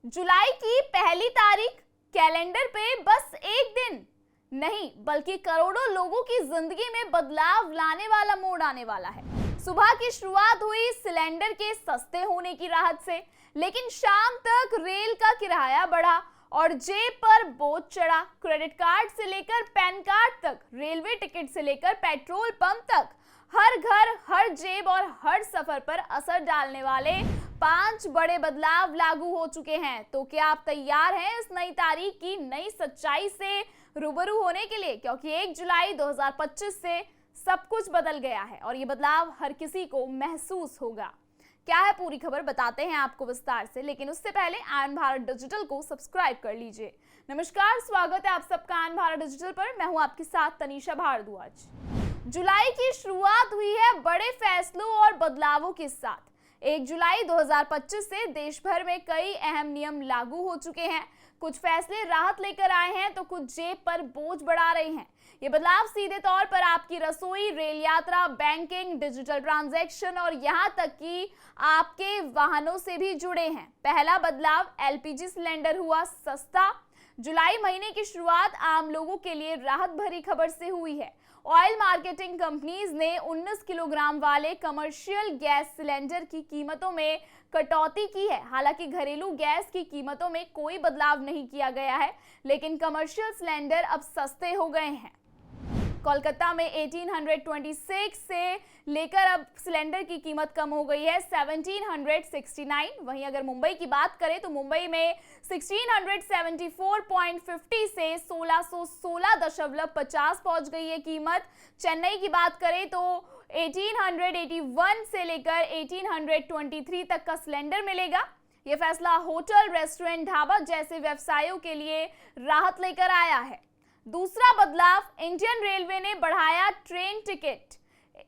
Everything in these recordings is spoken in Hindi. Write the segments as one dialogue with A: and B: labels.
A: जुलाई की पहली तारीख कैलेंडर पे बस एक दिन नहीं बल्कि करोड़ों लोगों की जिंदगी में बदलाव लाने वाला मोड़ आने वाला है। सुबह की शुरुआत हुई सिलेंडर के सस्ते होने की राहत से, लेकिन शाम तक रेल का किराया बढ़ा और जेब पर बोझ चढ़ा। क्रेडिट कार्ड से लेकर पैन कार्ड तक, रेलवे टिकट से लेकर पेट्रोल पंप तक, हर घर, हर जेब और हर सफर पर असर डालने वाले 5 बड़े बदलाव लागू हो चुके हैं। तो क्या आप तैयार हैं इस नई तारीख की नई सच्चाई से रूबरू होने के लिए? क्योंकि 1 जुलाई 2025 से सब कुछ बदल गया है और ये बदलाव हर किसी को महसूस होगा। क्या है पूरी खबर, बताते हैं आपको विस्तार से, लेकिन उससे पहले आयन भारत डिजिटल को सब्सक्राइब कर लीजिए। नमस्कार, स्वागत है आप सबका आयन भारत डिजिटल पर। मैं हूं आपके साथ तनीषा भारद्वाज। जुलाई की शुरुआत हुई है बड़े फैसलों और बदलावों के साथ। 1 जुलाई 2025 से देश भर में कई अहम नियम लागू हो चुके हैं। कुछ फैसले राहत लेकर आए हैं तो कुछ जेब पर बोझ बढ़ा रहे हैं। ये बदलाव सीधे तौर पर आपकी रसोई, रेल यात्रा, बैंकिंग, डिजिटल ट्रांजैक्शन और यहाँ तक कि आपके वाहनों से भी जुड़े हैं। पहला बदलाव एलपीजी सिलेंडर हुआ सस्ता। जुलाई महीने की शुरुआत आम लोगों के लिए राहत भरी खबर से हुई है। ऑयल मार्केटिंग कंपनीज ने 19 किलोग्राम वाले कमर्शियल गैस सिलेंडर की कीमतों में कटौती की है। हालांकि घरेलू गैस की कीमतों में कोई बदलाव नहीं किया गया है, लेकिन कमर्शियल सिलेंडर अब सस्ते हो गए हैं। कोलकाता में 1826 से लेकर अब सिलेंडर की कीमत कम हो गई है 1769। वहीं अगर मुंबई की बात करें तो मुंबई में 1674.50 से 1616.50 पहुंच गई है कीमत। चेन्नई की बात करें तो 1881 से लेकर 1823 तक का सिलेंडर मिलेगा। यह फैसला होटल, रेस्टोरेंट, ढाबा जैसे व्यवसायों के लिए राहत लेकर आया है। दूसरा बदलाव, इंडियन रेलवे ने बढ़ाया ट्रेन टिकट।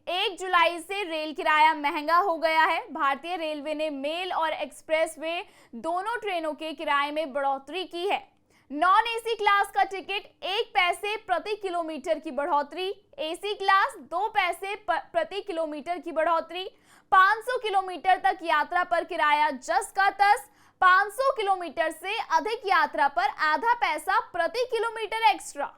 A: 1 जुलाई से रेल किराया महंगा हो गया है। भारतीय रेलवे ने मेल और एक्सप्रेस वे दोनों ट्रेनों के किराए में बढ़ोतरी की है। नॉन एसी क्लास का टिकट 1 पैसे प्रति किलोमीटर की बढ़ोतरी, एसी क्लास 2 पैसे प्रति किलोमीटर की बढ़ोतरी। 500 किलोमीटर तक यात्रा पर किराया जस का तस, 500 किलोमीटर से अधिक यात्रा पर आधा पैसा प्रति किलोमीटर एक्स्ट्रा।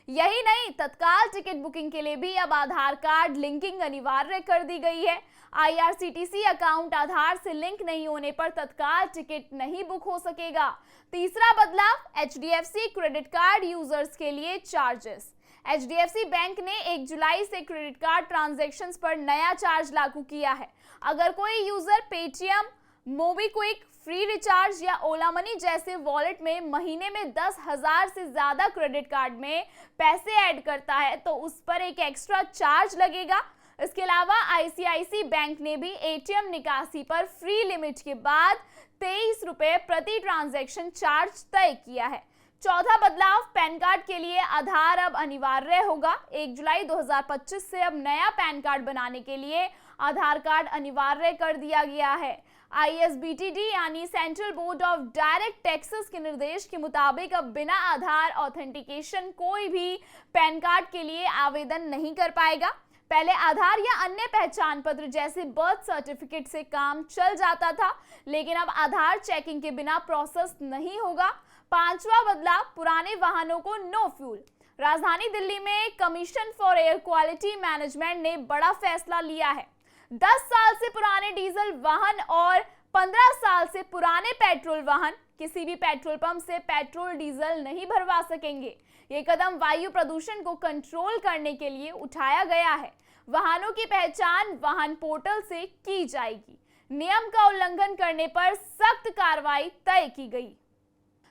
A: यही नहीं, तत्काल टिकट बुकिंग के लिए भी अब आधार कार्ड लिंकिंग अनिवार्य कर दी गई है। आईआरसीटीसी अकाउंट आधार से लिंक नहीं होने पर तत्काल टिकट नहीं बुक हो सकेगा। तीसरा बदलाव, एचडीएफसी क्रेडिट कार्ड यूजर्स के लिए चार्जेस। एचडीएफसी बैंक ने 1 जुलाई से क्रेडिट कार्ड ट्रांजैक्शंस पर नया चार्ज लागू किया है। अगर कोई user Paytm, MobiKwik, free recharge या ओला मनी जैसे वॉलेट में महीने में 10,000 से ज्यादा क्रेडिट कार्ड में पैसे ऐड करता है तो उस पर एक एक्स्ट्रा चार्ज लगेगा। इसके अलावा आईसीआईसी बैंक ने भी एटीएम निकासी पर फ्री लिमिट के बाद 23 रुपए प्रति ट्रांजैक्शन चार्ज तय किया है। चौथा बदलाव, पैन कार्ड के लिए आधार अब अनिवार्य होगा। 1 जुलाई 2025 से अब नया पैन कार्ड बनाने के लिए आधार कार्ड अनिवार्य कर दिया गया है। आईएसबीटीडी यानी central board of direct taxes के निर्देश के मुताबिक अब बिना आधार ऑथेंटिकेशन कोई भी पैन कार्ड के लिए आवेदन नहीं कर पाएगा। पहले आधार या अन्य पहचान पत्र जैसे बर्थ सर्टिफिकेट से काम चल जाता था, लेकिन अब आधार चेकिंग के बिना प्रोसेस नहीं होगा। पांचवा बदलाव, पुराने वाहनों को नो फ्यूल। राजधानी दिल्ली में commission for air quality management ने बड़ा फैसला लिया है। 10 साल से पुराने डीजल वाहन और 15 साल से पुराने पेट्रोल वाहन किसी भी पेट्रोल पंप से पेट्रोल डीजल नहीं भरवा सकेंगे। ये कदम वायु प्रदूषण को कंट्रोल करने के लिए उठाया गया है। वाहनों की पहचान वाहन पोर्टल से की जाएगी। नियम का उल्लंघन करने पर सख्त कार्रवाई तय की गई।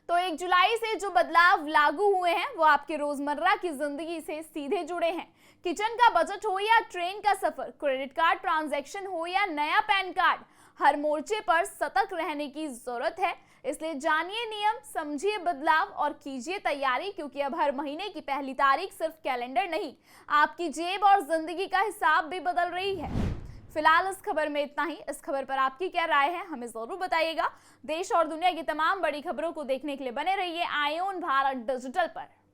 A: तो 1 जुलाई से जो बदलाव लागू हुए हैं वो आपके रोजमर्रा की जिंदगी से सीधे जुड़े हैं। किचन का बजट हो या ट्रेन का सफर, क्रेडिट कार्ड ट्रांजैक्शन हो या नया पैन कार्ड, हर मोर्चे पर सतर्क रहने की जरूरत है। इसलिए जानिए नियम, समझिए बदलाव और कीजिए तैयारी, क्योंकि अब हर महीने की पहली तारीख सिर्फ कैलेंडर नहीं, आपकी जेब और जिंदगी का हिसाब भी बदल रही है। फिलहाल इस खबर में इतना ही। इस खबर पर आपकी क्या राय है हमें जरूर बताइएगा। देश और दुनिया की तमाम बड़ी खबरों को देखने के लिए बने रहिए आयन भारत डिजिटल पर।